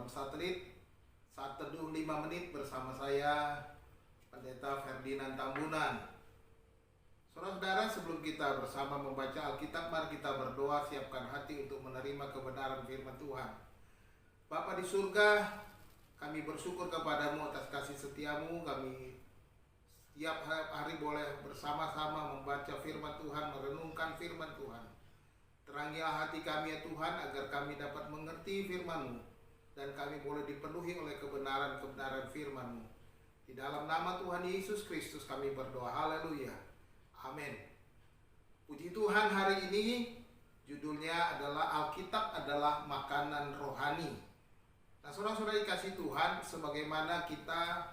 program satelit Saat Teduh 5 Menit bersama saya Pendeta Ferdinand Tambunan. Saudara-saudara, sebelum kita bersama membaca Alkitab, mari kita berdoa, siapkan hati untuk menerima kebenaran firman Tuhan. Bapa di surga, kami bersyukur kepadamu atas kasih setiamu. Kami setiap hari boleh bersama-sama membaca firman Tuhan, merenungkan firman Tuhan. Terangilah hati kami ya Tuhan, agar kami dapat mengerti firman-Mu dan kami boleh dipenuhi oleh kebenaran-kebenaran firman-Mu. Di dalam nama Tuhan Yesus Kristus kami berdoa. Haleluya. Amin. Puji Tuhan, hari ini judulnya adalah Alkitab adalah makanan rohani. Nah, saudara-saudara dikasih Tuhan, sebagaimana kita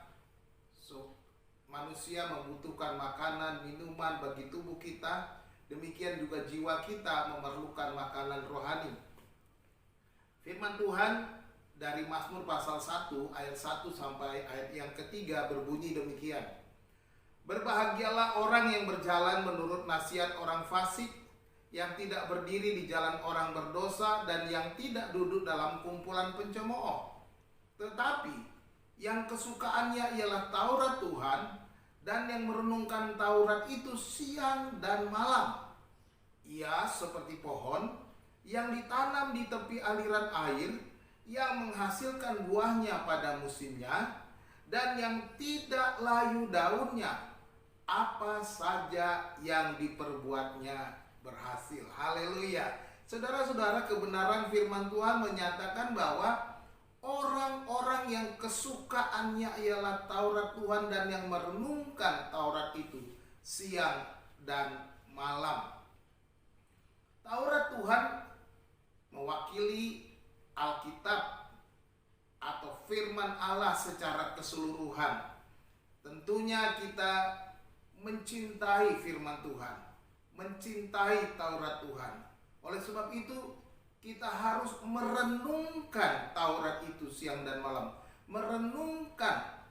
manusia membutuhkan makanan, minuman bagi tubuh kita, demikian juga jiwa kita memerlukan makanan rohani. Firman Tuhan dari Mazmur pasal 1 ayat 1 sampai ayat yang ketiga berbunyi demikian. Berbahagialah orang yang berjalan menurut nasihat orang fasik, yang tidak berdiri di jalan orang berdosa, dan yang tidak duduk dalam kumpulan pencemooh. Tetapi yang kesukaannya ialah Taurat Tuhan, dan yang merenungkan Taurat itu siang dan malam. Ia seperti pohon yang ditanam di tepi aliran air, yang menghasilkan buahnya pada musimnya, dan yang tidak layu daunnya. Apa saja yang diperbuatnya berhasil. Haleluya. Saudara-saudara, kebenaran firman Tuhan menyatakan bahwa orang-orang yang kesukaannya ialah Taurat Tuhan dan yang merenungkan Taurat itu siang dan malam. Taurat Tuhan mewakili Alkitab atau firman Allah secara keseluruhan. Tentunya kita mencintai firman Tuhan, mencintai Taurat Tuhan. Oleh sebab itu kita harus merenungkan Taurat itu siang dan malam. Merenungkan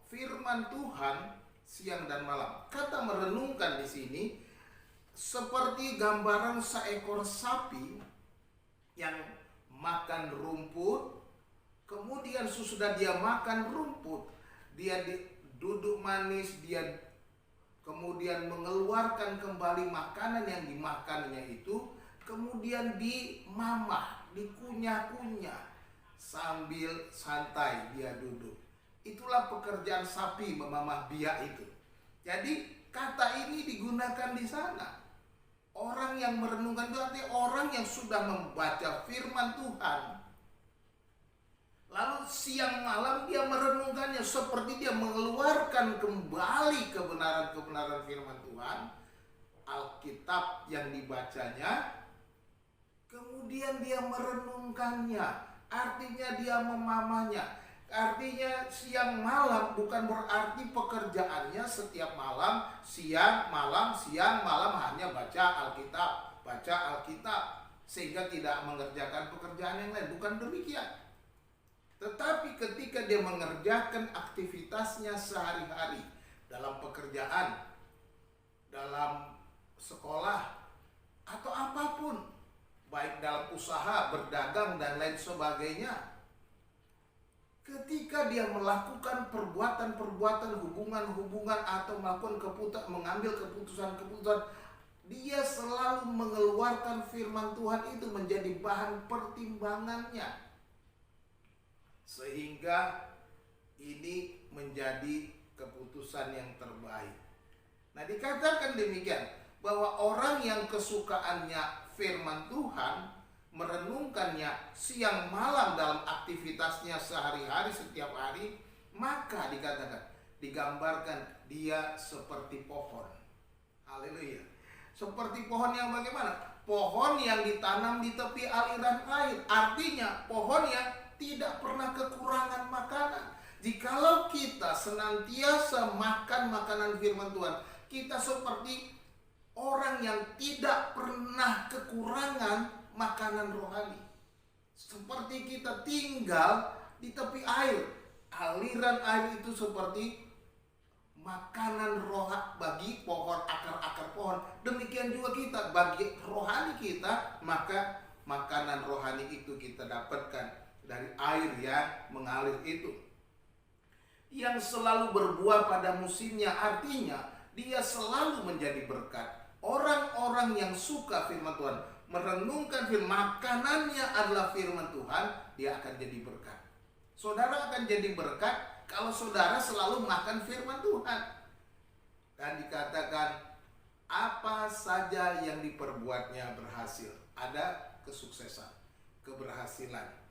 firman Tuhan siang dan malam. Kata merenungkan di sini seperti gambaran seekor sapi yang makan rumput, kemudian sesudah dia makan rumput, dia duduk manis, dia kemudian mengeluarkan kembali makanan yang dimakannya itu, kemudian dimamah, dikunyah-kunyah sambil santai dia duduk. Itulah pekerjaan sapi memamah biak itu. Jadi kata ini digunakan di sana. Orang yang merenungkan itu artinya orang yang sudah membaca firman Tuhan, lalu siang malam dia merenungkannya, seperti dia mengeluarkan kembali kebenaran-kebenaran firman Tuhan, Alkitab yang dibacanya, kemudian dia merenungkannya, artinya dia memamahnya. Artinya siang malam bukan berarti pekerjaannya setiap malam, siang malam hanya baca Alkitab sehingga tidak mengerjakan pekerjaan yang lain. Bukan demikian. Tetapi ketika dia mengerjakan aktivitasnya sehari-hari dalam pekerjaan, dalam sekolah, atau apapun, baik dalam usaha, berdagang dan lain sebagainya, ketika dia melakukan perbuatan-perbuatan, hubungan-hubungan, atau mengambil keputusan-keputusan, dia selalu mengeluarkan firman Tuhan itu menjadi bahan pertimbangannya, sehingga ini menjadi keputusan yang terbaik. Nah, dikatakan demikian bahwa orang yang kesukaannya firman Tuhan, merenungkannya siang malam dalam aktivitasnya sehari-hari setiap hari, maka digambarkan dia seperti pohon. Haleluya. Seperti pohon yang bagaimana? Pohon yang ditanam di tepi aliran air. Artinya pohon yang tidak pernah kekurangan makanan. Jikalau kita senantiasa makan makanan firman Tuhan, kita seperti orang yang tidak pernah kekurangan makanan rohani. Seperti kita tinggal di tepi air. Aliran air itu seperti makanan rohani bagi pohon, akar-akar pohon. Demikian juga kita, bagi rohani kita, maka makanan rohani itu kita dapatkan dari air yang mengalir itu. Yang selalu berbuah pada musimnya, artinya dia selalu menjadi berkat. Orang-orang yang suka firman Tuhan, merenungkan firman, makanannya adalah firman Tuhan, dia akan jadi berkat. Saudara akan jadi berkat kalau saudara selalu makan firman Tuhan. Dan dikatakan apa saja yang diperbuatnya berhasil. Ada kesuksesan, keberhasilan.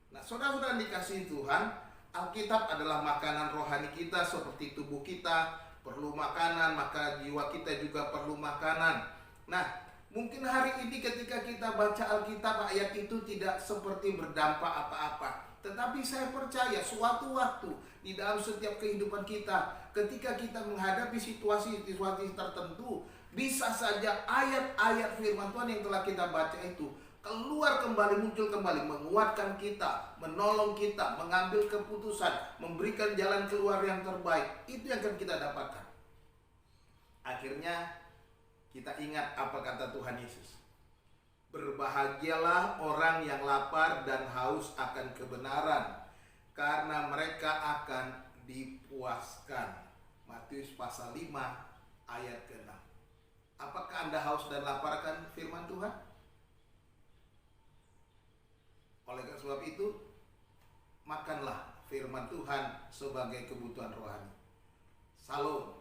Nah, saudara-saudara dikasihi Tuhan, Alkitab adalah makanan rohani kita seperti tubuh kita perlu makanan, maka jiwa kita juga perlu makanan. Nah, mungkin hari ini ketika kita baca Alkitab, ayat itu tidak seperti berdampak apa-apa. Tetapi saya percaya suatu waktu di dalam setiap kehidupan kita, ketika kita menghadapi situasi-situasi tertentu, bisa saja ayat-ayat firman Tuhan yang telah kita baca itu keluar kembali, muncul kembali, menguatkan kita, menolong kita, mengambil keputusan, memberikan jalan keluar yang terbaik. Itu yang akan kita dapatkan. Akhirnya kita ingat apa kata Tuhan Yesus. Berbahagialah orang yang lapar dan haus akan kebenaran, karena mereka akan dipuaskan. Matius pasal 5 ayat ke-6. Apakah Anda haus dan lapar akan firman Tuhan? Oleh sebab itu, makanlah firman Tuhan sebagai kebutuhan rohani. Salam.